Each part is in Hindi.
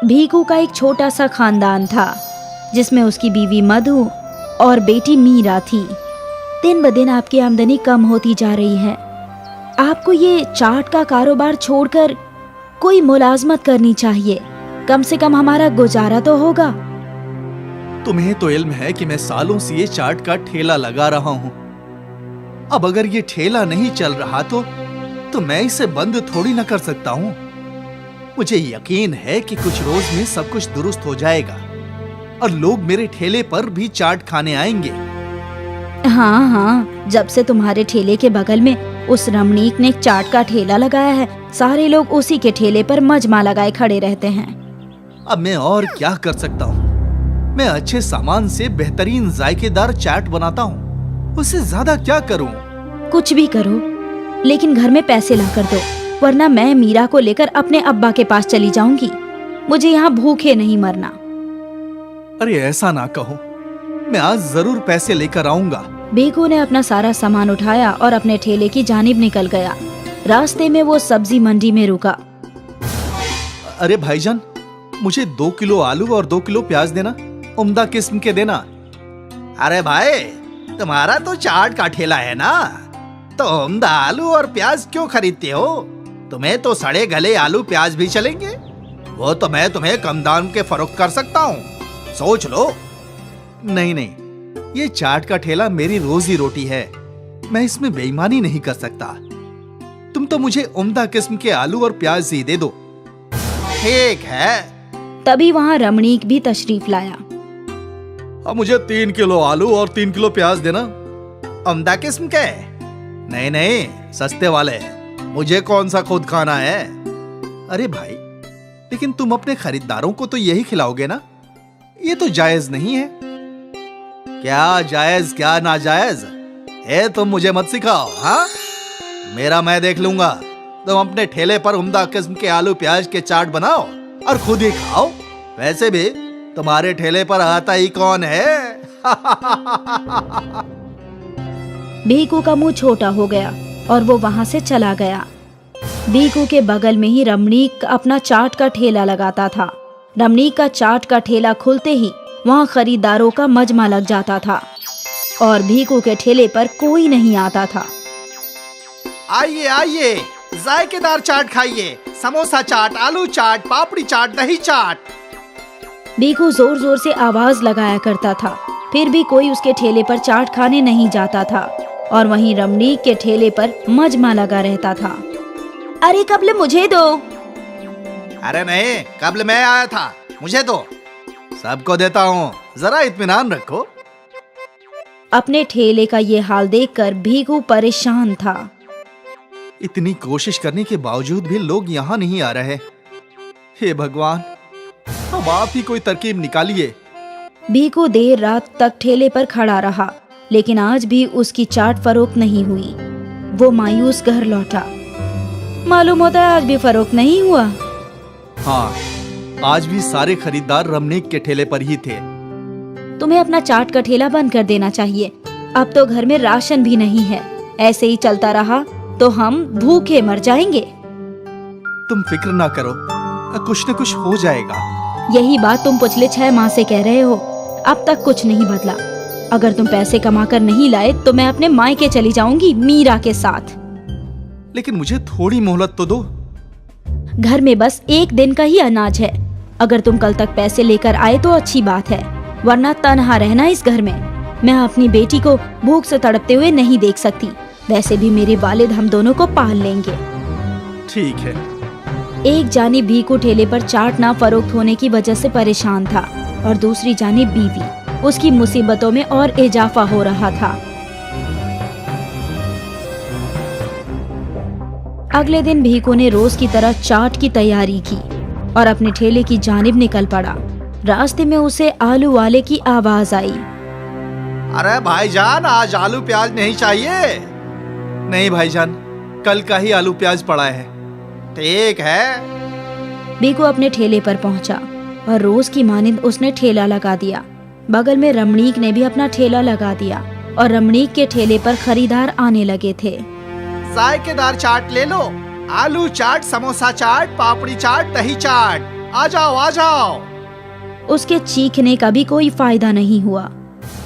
भीकू का एक छोटा सा खानदान था जिसमें उसकी बीवी मधु और बेटी मीरा थी। दिन ब दिन आपकी आमदनी कम होती जा रही है। आपको ये चाट का कारोबार छोड़कर कोई मुलाजमत करनी चाहिए। कम से कम हमारा गुजारा तो होगा। तुम्हें तो इल्म है कि मैं सालों से ये चाट का ठेला लगा रहा हूँ। अब अगर ये ठेला नहीं चल रहा तो मैं इसे बंद थोड़ी ना कर सकता हूँ। मुझे यकीन है कि कुछ रोज में सब कुछ दुरुस्त हो जाएगा और लोग मेरे ठेले पर भी चाट खाने आएंगे। हाँ, जब से तुम्हारे ठेले के बगल में उस रमणीक ने चाट का ठेला लगाया है, सारे लोग उसी के ठेले पर मजमा लगाए खड़े रहते हैं। अब मैं और क्या कर सकता हूँ? मैं अच्छे सामान से बेहतरीन जायकेदार चाट बनाता हूँ। उससे ज्यादा क्या करूँ? कुछ भी करो, लेकिन घर में पैसे ला कर दो, वरना मैं मीरा को लेकर अपने अब्बा के पास चली जाऊंगी। मुझे यहाँ भूखे नहीं मरना। अरे ऐसा ना कहो, मैं आज जरूर पैसे लेकर आऊंगा। भीकू ने अपना सारा सामान उठाया और अपने ठेले की जानिब निकल गया। रास्ते में वो सब्जी मंडी में रुका। अरे भाईजान, मुझे 2 किलो आलू और 2 किलो प्याज देना, उम्दा किस्म के देना। अरे भाई, तुम्हारा तो चाट का ठेला है ना, तो उम्दा आलू और प्याज क्यों खरीदते हो? तुम्हें तो सड़े गले आलू प्याज भी चलेंगे। वो तो मैं तुम्हें कम दाम के फरोख्त कर सकता हूँ, सोच लो। नहीं नहीं, ये चाट का ठेला मेरी रोजी रोटी है, मैं इसमें बेईमानी नहीं कर सकता। तुम तो मुझे उम्दा किस्म के आलू और प्याज ही दे दो। ठीक है। तभी वहाँ रमणीक भी तशरीफ लाया। अब मुझे 3 किलो आलू और 3 किलो प्याज देना। उम्दा किस्म के? नहीं नहीं, सस्ते वाले। मुझे कौन सा खुद खाना है? अरे भाई, लेकिन तुम अपने खरीदारों को तो यही खिलाओगे ना? ये तो जायज नहीं है। क्या जायज क्या नाजायज है, तुम मुझे मत सिखाओ। हाँ, मेरा मैं देख लूंगा। तुम अपने ठेले पर उम्दा किस्म के आलू प्याज के चाट बनाओ और खुद ही खाओ। वैसे भी तुम्हारे ठेले पर आता ही कौन है? भीकू का मुंह छोटा हो गया और वो वहाँ से चला गया। भीकू के बगल में ही रमणीक अपना चाट का ठेला लगाता था। रमणीक का चाट का ठेला खुलते ही वहाँ खरीदारों का मजमा लग जाता था और भीकू के ठेले पर कोई नहीं आता था। आइए आइए, जायकेदार चाट खाइए। समोसा चाट, आलू चाट, पापड़ी चाट, दही चाट। भीकू जोर जोर से आवाज लगाया करता था, फिर भी कोई उसके ठेले पर चाट खाने नहीं जाता था और वहीं रमणीक के ठेले पर मजमा लगा रहता था। अरे कबल मुझे दो। अरे नहीं, कबल मैं आया था, मुझे दो। सबको देता हूँ, जरा इत्मीनान रखो। अपने ठेले का ये हाल देखकर भीकू परेशान था। इतनी कोशिश करने के बावजूद भी लोग यहाँ नहीं आ रहे। हे भगवान, अब आप ही कोई तरकीब निकालिए। भीकू देर रात तक ठेले पर खड़ा रहा, लेकिन आज भी उसकी चाट फरोख्त नहीं हुई। वो मायूस घर लौटा। मालूम होता है आज भी फरोख्त नहीं हुआ। हाँ, आज भी सारे खरीदार रमणीक के ठेले पर ही थे। तुम्हें अपना चाट का ठेला बंद कर देना चाहिए। अब तो घर में राशन भी नहीं है। ऐसे ही चलता रहा तो हम भूखे मर जाएंगे। तुम फिक्र ना करो, कुछ न कुछ हो जाएगा। यही बात तुम पिछले 6 माह से कह रहे हो, अब तक कुछ नहीं बदला। अगर तुम पैसे कमाकर नहीं लाए तो मैं अपने मायके चली जाऊंगी मीरा के साथ। लेकिन मुझे थोड़ी मोहलत तो दो। घर में बस 1 दिन का ही अनाज है। अगर तुम कल तक पैसे लेकर आए तो अच्छी बात है, वरना तन्हा रहना इस घर में। मैं अपनी बेटी को भूख से तड़पते हुए नहीं देख सकती। वैसे भी मेरे वालिद हम दोनों को पाल लेंगे। ठीक है। एक जानिब भीकू ठेले पर चाट ना फरोख्त होने की वजह से परेशान था और दूसरी जानिब बीवी, उसकी मुसीबतों में और इजाफा हो रहा था। अगले दिन भीकू ने रोज की तरह चाट की तैयारी की और अपने ठेले की जानिब निकल पड़ा। रास्ते में उसे आलू वाले की आवाज आई। अरे भाईजान, आज आलू प्याज नहीं चाहिए? नहीं भाईजान, कल का ही आलू प्याज पड़ा है। ठीक है। भीकू अपने ठेले पर पहुंचा और रोज की मानिंद उसने ठेला लगा दिया। बगल में रमणीक ने भी अपना ठेला लगा दिया और रमणीक के ठेले पर खरीदार आने लगे थे। जायकेदार चाट ले लो, आलू चाट, समोसा चाट, पापड़ी चाट, दही चाट। आ जाओ आ जाओ। उसके चीखने का भी कोई फायदा नहीं हुआ।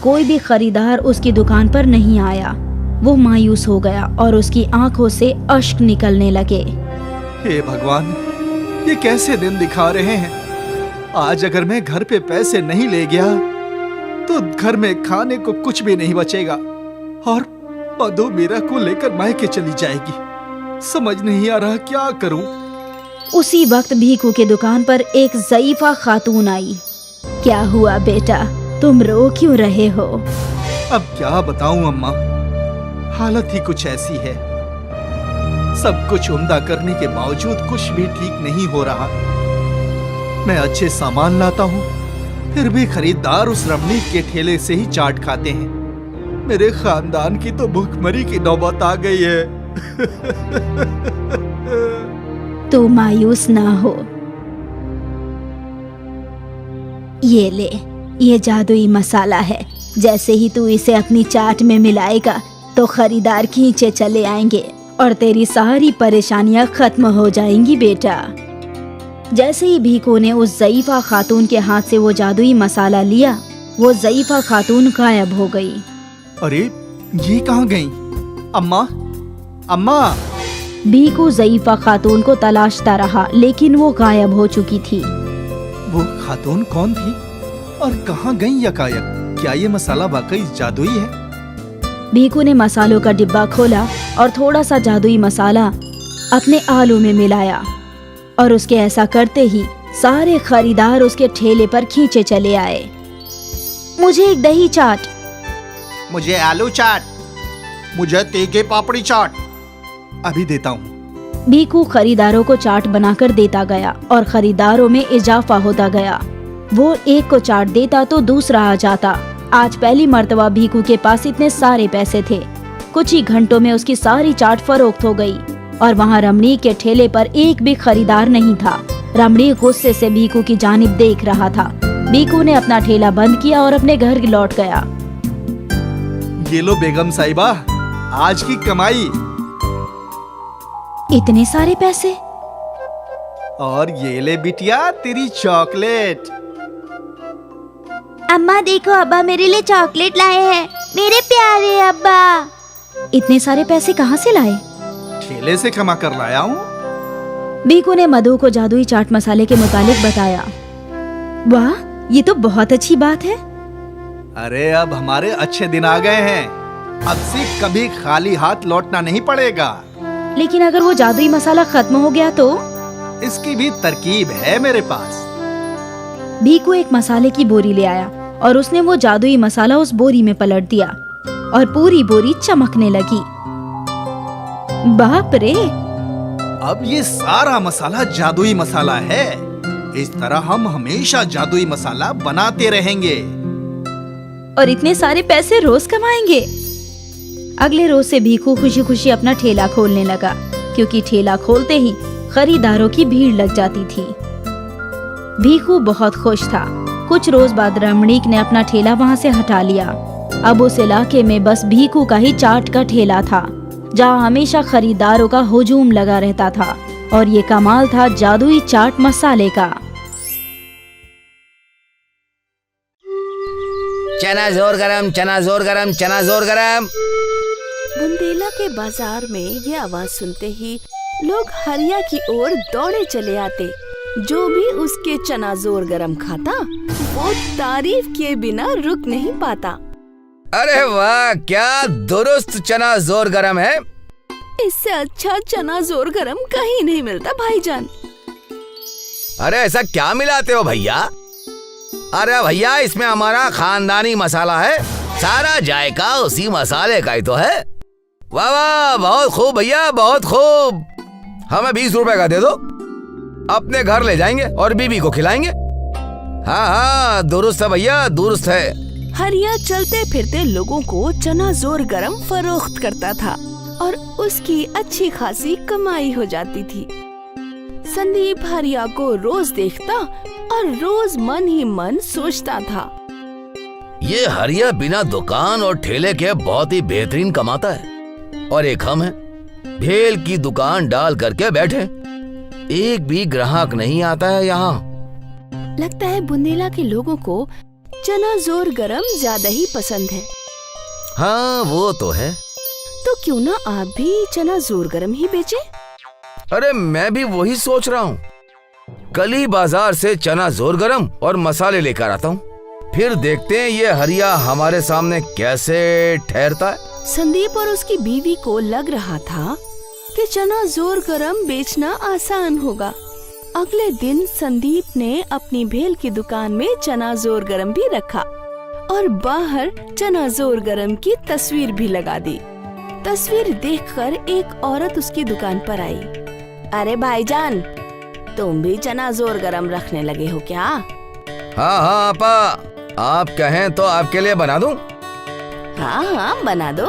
कोई भी खरीदार उसकी दुकान पर नहीं आया। वो मायूस हो गया और उसकी आंखों से अश्क निकलने लगे। हे भगवान, ये कैसे दिन दिखा रहे हैं। आज अगर मैं घर पे पैसे नहीं ले गया तो घर में खाने को कुछ भी नहीं बचेगा और मधु मीरा को लेकर मायके चली जाएगी। समझ नहीं आ रहा क्या करूं। उसी वक्त भीखू की दुकान पर एक ज़ईफा खातून आई। क्या हुआ बेटा, तुम रो क्यों रहे हो? अब क्या बताऊं अम्मा, हालत ही कुछ ऐसी है। सब कुछ उम्दा करने के बावजूद कुछ भी ठीक नहीं हो रहा। मैं अच्छे सामान लाता हूँ, फिर भी खरीदार उस रमणीक के ठेले से ही चाट खाते हैं। मेरे खानदान की तो भूखमरी की नौबत आ गई है। तू मायूस ना हो। ये ले, ये जादुई मसाला है। जैसे ही तू इसे अपनी चाट में मिलाएगा तो खरीदार खींचे चले आएंगे और तेरी सारी परेशानियां खत्म हो जाएंगी बेटा। जैसे ही भीखू ने उस ज़ईफा खातून के हाथ से वो जादुई मसाला लिया, वो ज़ईफा खातून गायब हो गई। अरे ये कहाँ गई? अम्मा, अम्मा। भीखू ज़ईफा खातून को तलाशता रहा, लेकिन वो गायब हो चुकी थी। वो खातून कौन थी और कहाँ गई यकायक? क्या ये मसाला वाकई जादुई है? भीखू ने मसालों का डिब्बा खोला और थोड़ा सा जादुई मसाला अपने आलू में मिलाया और उसके ऐसा करते ही सारे खरीदार उसके ठेले पर खींचे चले आए। मुझे एक दही चाट, मुझे आलू चाट, मुझे तीखे पापड़ी चाट। अभी देता हूँ। भीखू खरीदारों को चाट बनाकर देता गया और खरीदारों में इजाफा होता गया। वो एक को चाट देता तो दूसरा आ जाता। आज पहली मर्तबा भीखू के पास इतने सारे पैसे थे। कुछ ही घंटों में उसकी सारी चाट फरोख्त हो गई और वहाँ रमणीक के ठेले पर एक भी खरीदार नहीं था। रमणीक गुस्से से भीखू की जानिब देख रहा था। भीखू ने अपना ठेला बंद किया और अपने घर लौट गया। ये लो बेगम साहिबा, आज की कमाई। इतने सारे पैसे? और ये ले बिटिया तेरी चॉकलेट। अम्मा देखो, अब्बा मेरे लिए चॉकलेट लाए हैं। मेरे प्यारे अब्बा। इतने सारे पैसे कहाँ से लाए? ठेले से कमा कर लाया हूँ। भीखू ने मधु को जादुई चाट मसाले के मुतालिक बताया। वाह, ये तो बहुत अच्छी बात है। अरे अब हमारे अच्छे दिन आ गए हैं। अब से कभी खाली हाथ लौटना नहीं पड़ेगा। लेकिन अगर वो जादुई मसाला खत्म हो गया तो? इसकी भी तरकीब है मेरे पास। भीखू एक मसाले की बोरी ले आया और उसने वो जादुई मसाला उस बोरी में पलट दिया और पूरी बोरी चमकने लगी। बाप रे! अब ये सारा मसाला जादुई मसाला है। इस तरह हम हमेशा जादुई मसाला बनाते रहेंगे और इतने सारे पैसे रोज कमाएंगे। अगले रोज से भीखू खुशी खुशी अपना ठेला खोलने लगा, क्योंकि ठेला खोलते ही खरीदारों की भीड़ लग जाती थी। भीखू बहुत खुश था। कुछ रोज बाद रमणीक ने अपना ठेला वहाँ से हटा लिया। अब उस इलाके में बस भीखू का ही चाट का ठेला था, जहाँ हमेशा खरीदारों का हुजूम लगा रहता था। और ये कमाल था जादुई चाट मसाले का। चना जोर गरम, चना जोर गरम, चना जोर गरम। बुंदेला के बाजार में ये आवाज सुनते ही लोग हरिया की ओर दौड़े चले आते। जो भी उसके चना जोर गरम खाता, वो तारीफ किए बिना रुक नहीं पाता। अरे वाह, क्या दुरुस्त चना जोर गरम है। इससे अच्छा चना जोर गरम कहीं नहीं मिलता भाईजान। अरे ऐसा क्या मिलाते हो भैया? अरे भैया, इसमें हमारा खानदानी मसाला है। सारा जायका उसी मसाले का ही तो है। वाह वाह, बहुत खूब भैया, बहुत खूब। हमें 20 रुपए का दे दो, अपने घर ले जाएंगे और बीबी को खिलाएंगे। हाँ हाँ, दुरुस्त है भैया, दुरुस्त है। हरिया चलते फिरते लोगों को चना जोर गरम फरोख्त करता था और उसकी अच्छी खासी कमाई हो जाती थी। संदीप हरिया को रोज देखता और रोज मन ही मन सोचता था, ये हरिया बिना दुकान और ठेले के बहुत ही बेहतरीन कमाता है। और एक हम हैं, भेल की दुकान डाल करके बैठे, एक भी ग्राहक नहीं आता है यहाँ। लगता है बुंदेला के लोगों को चना जोर गरम ज्यादा ही पसंद है। हाँ वो तो है। तो क्यों ना आप भी चना जोर गरम ही बेचें? अरे मैं भी वही सोच रहा हूँ। कल ही बाजार से चना जोर गरम और मसाले लेकर आता हूँ, फिर देखते हैं ये हरिया हमारे सामने कैसे ठहरता है। संदीप और उसकी बीवी को लग रहा था कि चना जोर गरम बेचना आसान होगा। अगले दिन संदीप ने अपनी भेल की दुकान में चना जोर गरम भी रखा और बाहर चना जोर गरम की तस्वीर भी लगा दी। तस्वीर देखकर एक औरत उसकी दुकान पर आई। अरे भाईजान, तुम भी चना जोर गरम रखने लगे हो क्या? हाँ हाँ आपा, आप कहें तो आपके लिए बना दूं? हाँ हाँ बना दो,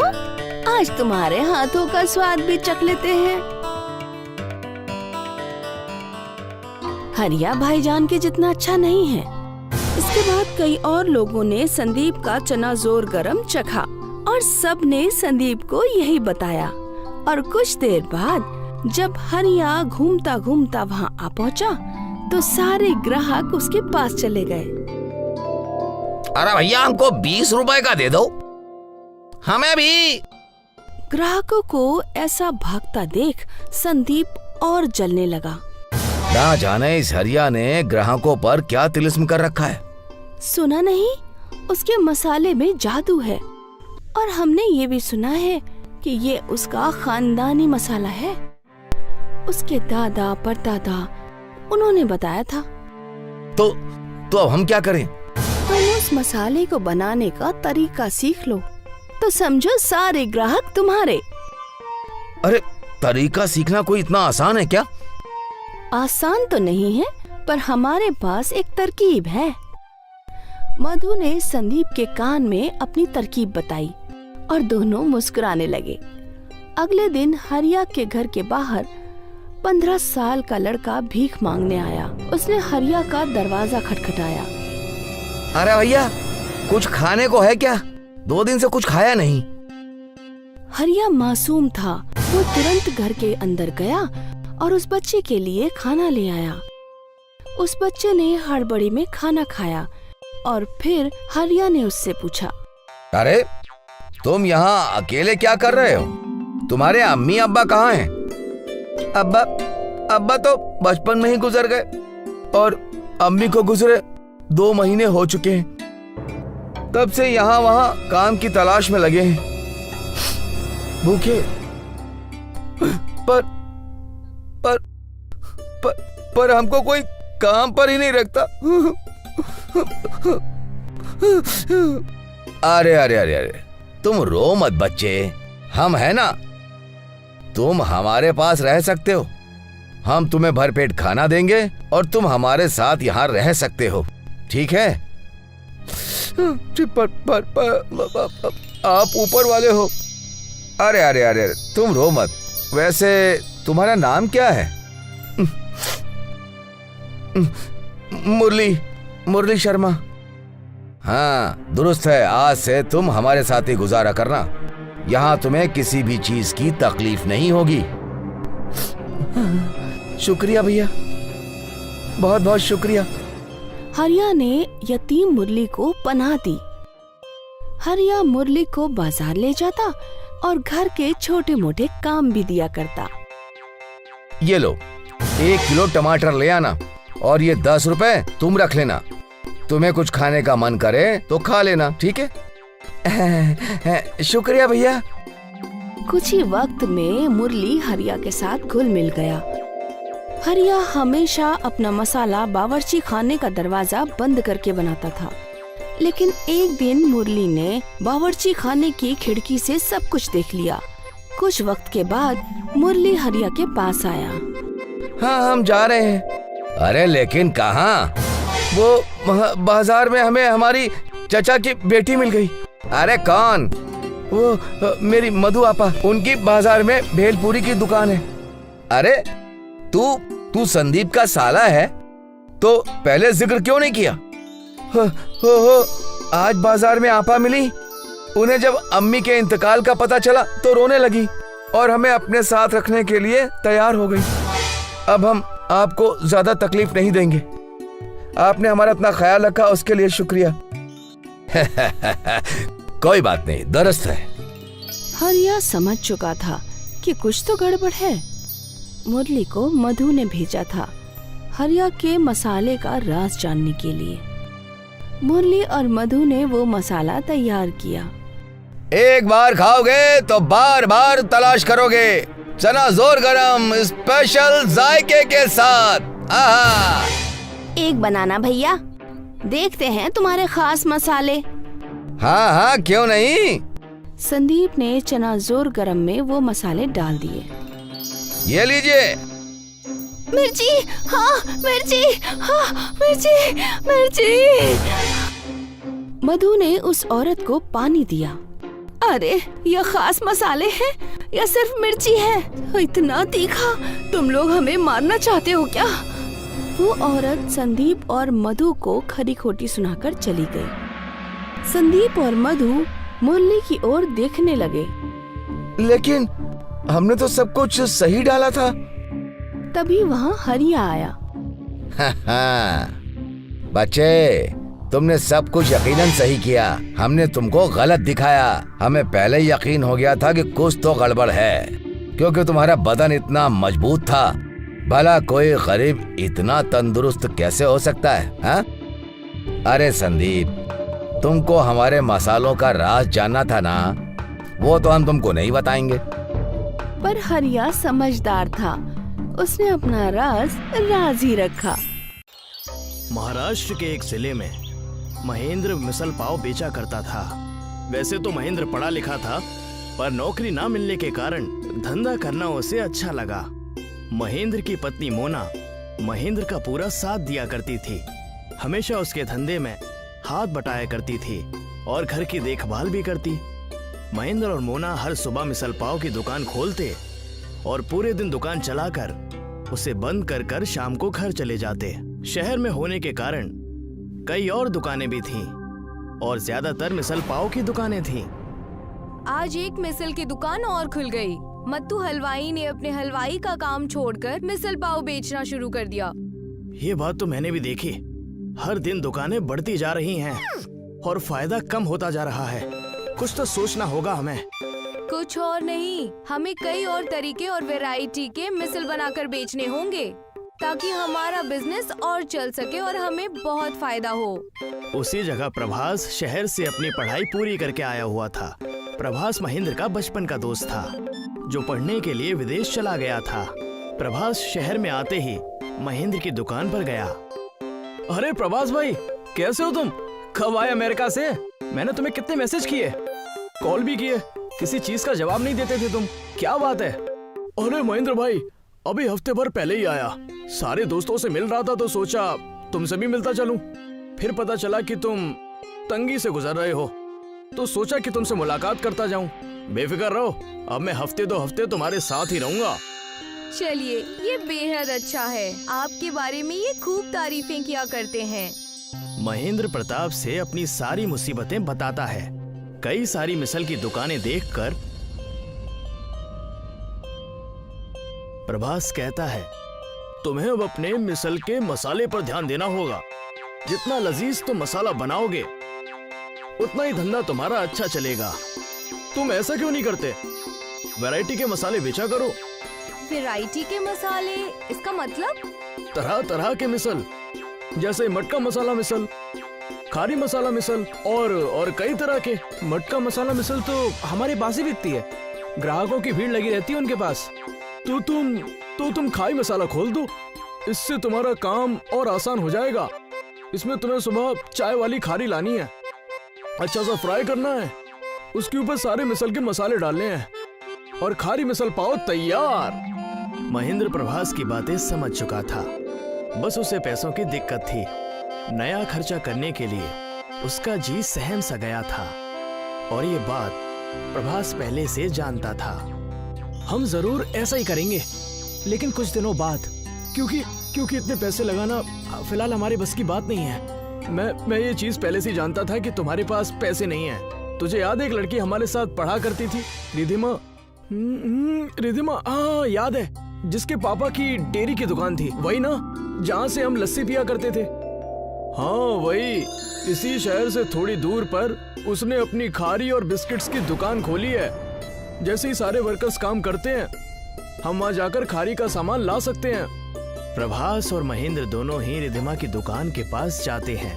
आज तुम्हारे हाथों का स्वाद भी चख लेते हैं। हरिया भाईजान के जितना अच्छा नहीं है। इसके बाद कई और लोगों ने संदीप का चना जोर गरम चखा और सब ने संदीप को यही बताया। और कुछ देर बाद जब हरिया घूमता घूमता वहाँ आ पहुँचा तो सारे ग्राहक उसके पास चले गए। अरे भैया हमको 20 रुपए का दे दो, हमें भी। ग्राहकों को ऐसा भागता देख संदीप और जलने लगा। ना जाने इस हरिया ने ग्राहकों पर क्या तिलिस्म कर रखा है। सुना नहीं, उसके मसाले में जादू है। और हमने ये भी सुना है कि ये उसका खानदानी मसाला है। उसके दादा परदादा उन्होंने बताया था। तो अब हम क्या करें? तुम उस मसाले को बनाने का तरीका सीख लो तो समझो सारे ग्राहक तुम्हारे। अरे तरीका सीखना कोई इतना आसान है क्या? आसान तो नहीं है, पर हमारे पास एक तरकीब है। मधु ने संदीप के कान में अपनी तरकीब बताई और दोनों मुस्कुराने लगे। अगले दिन हरिया के घर के बाहर 15 साल का लड़का भीख मांगने आया। उसने हरिया का दरवाजा खटखटाया। अरे भैया कुछ खाने को है क्या? 2 दिन से कुछ खाया नहीं। हरिया मासूम था। वो तुरंत घर के अंदर गया और उस बच्चे के लिए खाना ले आया। उस बच्चे ने हड़बड़ी में खाना खाया और फिर हरिया ने उससे पूछा, अरे तुम यहाँ अकेले क्या कर रहे हो? तुम्हारे अम्मी अब्बा कहाँ हैं? अब्बा तो बचपन में ही गुजर गए और अम्मी को गुजरे 2 महीने हो चुके हैं। तब से यहाँ वहाँ काम की तलाश में लगे हैं, भूखे। पर हमको कोई काम पर ही नहीं रखता। अरे तुम रो मत बच्चे, हम है ना, तुम हमारे पास रह सकते हो। हम तुम्हें भरपेट खाना देंगे और तुम हमारे साथ यहाँ रह सकते हो, ठीक है? आप ऊपर वाले हो। अरे तुम रो मत। वैसे तुम्हारा नाम क्या है? मुरली शर्मा। हाँ दुरुस्त है, आज से तुम हमारे साथ ही गुजारा करना। यहाँ तुम्हें किसी भी चीज की तकलीफ नहीं होगी। शुक्रिया भैया, बहुत बहुत शुक्रिया। हरिया ने यतीम मुरली को पनाह दी। हरिया मुरली को बाजार ले जाता और घर के छोटे मोटे काम भी दिया करता। ये लो 1 किलो टमाटर ले आना और ये 10 रुपए तुम रख लेना। तुम्हें कुछ खाने का मन करे तो खा लेना, ठीक है? शुक्रिया भैया। कुछ ही वक्त में मुरली हरिया के साथ घुल मिल गया। हरिया हमेशा अपना मसाला बावर्ची खाने का दरवाजा बंद करके बनाता था, लेकिन एक दिन मुरली ने बावर्ची खाने की खिड़की से सब कुछ देख लिया। कुछ वक्त के बाद मुरली हरिया के पास आया। हाँ हम जा रहे हैं। अरे लेकिन कहाँ? वो बाजार में हमें हमारी चचा की बेटी मिल गई। अरे कौन? वो मेरी मधु आपा, उनकी बाजार में भेलपूरी की दुकान है। अरे तू संदीप का साला है तो पहले जिक्र क्यों नहीं किया? आज बाजार में आपा मिली। उन्हें जब अम्मी के इंतकाल का पता चला तो रोने लगी और हमें अपने साथ रखने के लिए तैयार हो गई। अब हम आपको ज्यादा तकलीफ नहीं देंगे। आपने हमारा इतना ख्याल रखा, उसके लिए शुक्रिया। कोई बात नहीं, दुरुस्त है। हरिया समझ चुका था कि कुछ तो गड़बड़ है। मुरली को मधु ने भेजा था हरिया के मसाले का राज जानने के लिए। मुरली और मधु ने वो मसाला तैयार किया। एक बार खाओगे तो बार बार तलाश करोगे। चना जोर गरम स्पेशल जायके के साथ। आहा। एक बनाना भैया, देखते हैं तुम्हारे खास मसाले। हाँ हाँ, क्यों नहीं। संदीप ने चना जोर गरम में वो मसाले डाल दिए। ये लीजिए। मिर्ची, हाँ मिर्ची, हाँ मिर्ची, मिर्ची। मधु ने उस औरत को पानी दिया। अरे ये खास मसाले हैं या सिर्फ मिर्ची है? इतना तीखा, तुम लोग हमें मारना चाहते हो क्या? वो औरत संदीप और मधु को खरी खोटी सुनाकर चली गई। संदीप और मधु मुरली की ओर देखने लगे। लेकिन हमने तो सब कुछ सही डाला था। तभी वहाँ हरिया आया। बच्चे, तुमने सब कुछ यकीनन सही किया। हमने तुमको गलत दिखाया। हमें पहले ही यकीन हो गया था कि कुछ तो गड़बड़ है, क्योंकि तुम्हारा बदन इतना मजबूत था। भला कोई गरीब इतना तंदुरुस्त कैसे हो सकता है? हा? अरे संदीप, तुमको हमारे मसालों का राज जानना था ना, वो तो हम तुमको नहीं बताएंगे। पर हरिया समझदार था, उसने अपना राज ही रखा। महाराष्ट्र के एक जिले में महेंद्र मिसल पाव बेचा करता था। वैसे तो महेंद्र पढ़ा लिखा था, पर नौकरी ना मिलने के कारण धंधा करना उसे अच्छा लगा। महेंद्र की पत्नी मोना महेंद्र का पूरा साथ दिया करती थी। हमेशा उसके धंधे में हाथ बटाया करती थी और घर की देखभाल भी करती। महेंद्र और मोना हर सुबह मिसल पाव की दुकान खोलते और पूरे दिन दुकान चलाकर उसे बंद कर कर शाम को घर चले जाते। शहर में होने के कारण कई और दुकानें भी थीं और ज्यादातर मिसल पाव की दुकानें थीं। आज एक मिसल की दुकान और खुल गई। मत्तू हलवाई ने अपने हलवाई का काम छोड़कर मिसल पाव बेचना शुरू कर दिया। ये बात तो मैंने भी देखी। हर दिन दुकानें बढ़ती जा रही हैं और फायदा कम होता जा रहा है। कुछ तो सोचना होगा हमें। कुछ और नहीं, हमें कई और तरीके और वैरायटी के मिसल बनाकर बेचने होंगे ताकि हमारा बिजनेस और चल सके और हमें बहुत फायदा हो। उसी जगह प्रभास शहर से अपनी पढ़ाई पूरी करके आया हुआ था। प्रभास महेंद्र का बचपन का दोस्त था जो पढ़ने के लिए विदेश चला गया था। प्रभास शहर में आते ही महेंद्र की दुकान पर गया। अरे प्रभास भाई, कैसे हो तुम? कब आए अमेरिका से? मैंने तुम्हें कितने मैसेज किए, कॉल भी किए, किसी चीज का जवाब नहीं देते थे तुम। क्या बात है? अरे महेंद्र भाई, अभी हफ्ते भर पहले ही आया। सारे दोस्तों से मिल रहा था तो सोचा तुमसे भी मिलता चलूं। फिर पता चला कि तुम तंगी से गुजर रहे हो तो सोचा कि तुमसे मुलाकात करता जाऊं। बेफिक्र रहो, अब मैं हफ्ते 2 हफ्ते तुम्हारे साथ ही रहूंगा। चलिए, ये बेहद अच्छा है। आपके बारे में ये खूब तारीफें किया करते हैं। महेंद्र प्रताप से अपनी सारी मुसीबतें बताता है। कई सारी मिसल की दुकानें देखकर प्रभास कहता है, तुम्हें अब अपने मिसल के मसाले पर ध्यान देना होगा। जितना लजीज तुम मसाला बनाओगे उतना ही धंधा तुम्हारा अच्छा चलेगा। तुम ऐसा क्यों नहीं करते? वैरायटी के मसाले बेचा करो। वैरायटी के मसाले, इसका मतलब? तरह तरह के मिसल, जैसे मटका मसाला मिसल, खारी मसाला मिसल और कई तरह के। मटका मसाला मिसल तो हमारे पास ही बिकती है, ग्राहकों की भीड़ लगी रहती है उनके पास। तो तुम खाई मसाला खोल दो, इससे तुम्हारा काम और आसान हो जाएगा। इसमें तुम्हें सुबह चाय वाली खारी लानी है, अच्छा सा फ्राई करना है, उसके ऊपर सारे मिसल के मसाले डालने हैं और खारी मिसल पाव तैयार। महेंद्र प्रभास की बातें समझ चुका था, बस उसे पैसों की दिक्कत थी। नया खर्चा करने के लिए उसका जी सहम सा गया था और ये बात प्रभास पहले से जानता था। हम जरूर ऐसा ही करेंगे, लेकिन कुछ दिनों बाद, क्योंकि इतने पैसे लगाना फिलहाल हमारी बस की बात नहीं है। मैं ये चीज पहले से जानता था कि तुम्हारे पास पैसे नहीं है। तुझे याद है एक लड़की हमारे साथ पढ़ा करती थी, रिधिमा? रिधिमा, हाँ याद है, जिसके पापा की डेयरी की दुकान थी, वही ना, जहाँ से हम लस्सी पिया करते थे। हाँ वही, इसी शहर से थोड़ी दूर पर उसने अपनी खारी और बिस्किट्स की दुकान खोली है। जैसे ही सारे वर्कर्स काम करते हैं, हम वहाँ जाकर खारी का सामान ला सकते हैं। प्रभास और महेंद्र दोनों ही रिधिमा की दुकान के पास जाते हैं।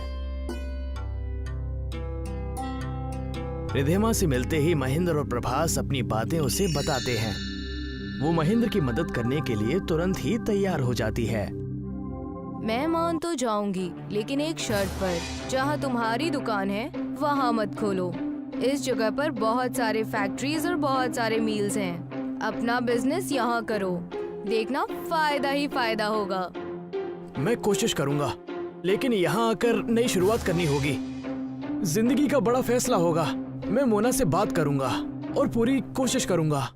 रिधिमा से मिलते ही महेंद्र और प्रभास अपनी बातें उसे बताते हैं। वो महेंद्र की मदद करने के लिए तुरंत ही तैयार हो जाती है। मैं मान तो जाऊंगी, लेकिन एक शर्त पर। जहाँ तुम्हारी दुकान है वहाँ मत खोलो। इस जगह पर बहुत सारे फैक्ट्रीज और बहुत सारे मिल्स हैं। अपना बिजनेस यहाँ करो, देखना फायदा ही फायदा होगा। मैं कोशिश करूंगा, लेकिन यहाँ आकर नई शुरुआत करनी होगी। जिंदगी का बड़ा फैसला होगा। मैं मोना से बात करूंगा और पूरी कोशिश करूंगा।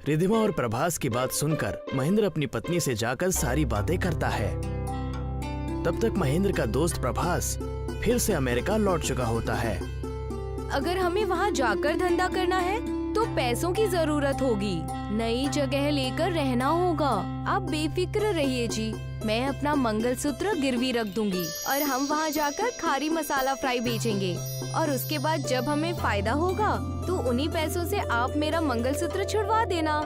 रिधिमा और प्रभास की बात सुनकर महेंद्र अपनी पत्नी से जाकर सारी बातें करता है। तब तक महेंद्र का दोस्त प्रभास फिर से अमेरिका लौट चुका होता है। अगर हमें वहाँ जाकर धंधा करना है तो पैसों की जरूरत होगी। नई जगह लेकर रहना होगा। आप बेफिक्र रहिए जी, मैं अपना मंगलसूत्र गिरवी रख दूंगी और हम वहाँ जाकर खारी मसाला फ्राई बेचेंगे। और उसके बाद जब हमें फायदा होगा तो उन्हीं पैसों से आप मेरा मंगलसूत्र छुड़वा देना।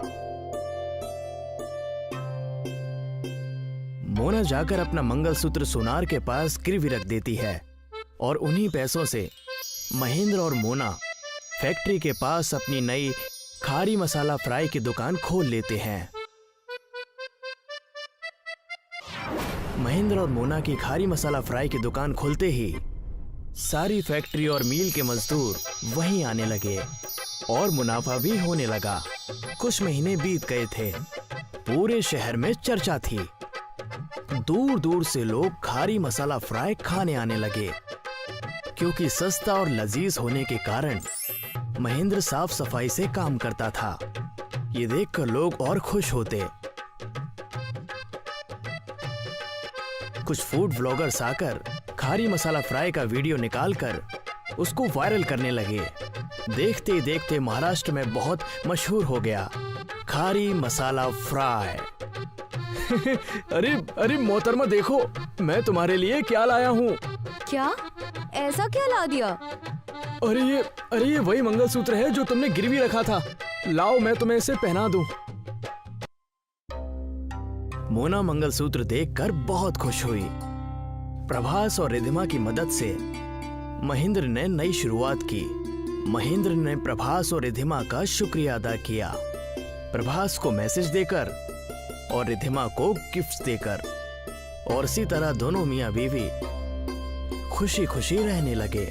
मोना जाकर अपना मंगलसूत्र सोनार के पास गिरवी रख देती है और उन्हीं पैसों से महेंद्र और मोना फैक्ट्री के पास अपनी नई खारी मसाला फ्राई की दुकान खोल लेते हैं। महेंद्र और मोना की खारी मसाला फ्राई की दुकान खुलते ही सारी फैक्ट्री और मील के मजदूर वहीं आने लगे और मुनाफा भी होने लगा। कुछ महीने बीत गए थे। पूरे शहर में चर्चा थी। दूर दूर से लोग खारी मसाला फ्राई खाने आने लगे, क्योंकि सस्ता और लजीज होने के कारण महेंद्र साफ सफाई से काम करता था। ये देखकर लोग और खुश होते। कुछ फूड व्लॉगर्स आकर खारी मसाला फ्राई का वीडियो निकालकर उसको वायरल करने लगे। देखते ही देखते महाराष्ट्र में बहुत मशहूर हो गया खारी मसाला फ्राई। अरे मोहतरमा देखो, मैं तुम्हारे लिए क्या लाया हूँ। क्या? ऐसा क्या ला दिया? अरे ये वही मंगलसूत्र है जो तुमने गिरवी रखा था। लाओ, मैं तुम्हें इसे पहना दूं। मोना मंगलसूत्र देखकर बहुत खुश हुई। प्रभास और रिधिमा की मदद से महेंद्र ने नई शुरुआत की। महेंद्र ने प्रभास और रिधिमा का शुक्रिया अदा किया। प्रभास को मैसेज देकर और रिधिमा को गिफ्ट्स देकर, और इसी तरह दोनों मियां बीवी खुशी खुशी रहने लगे।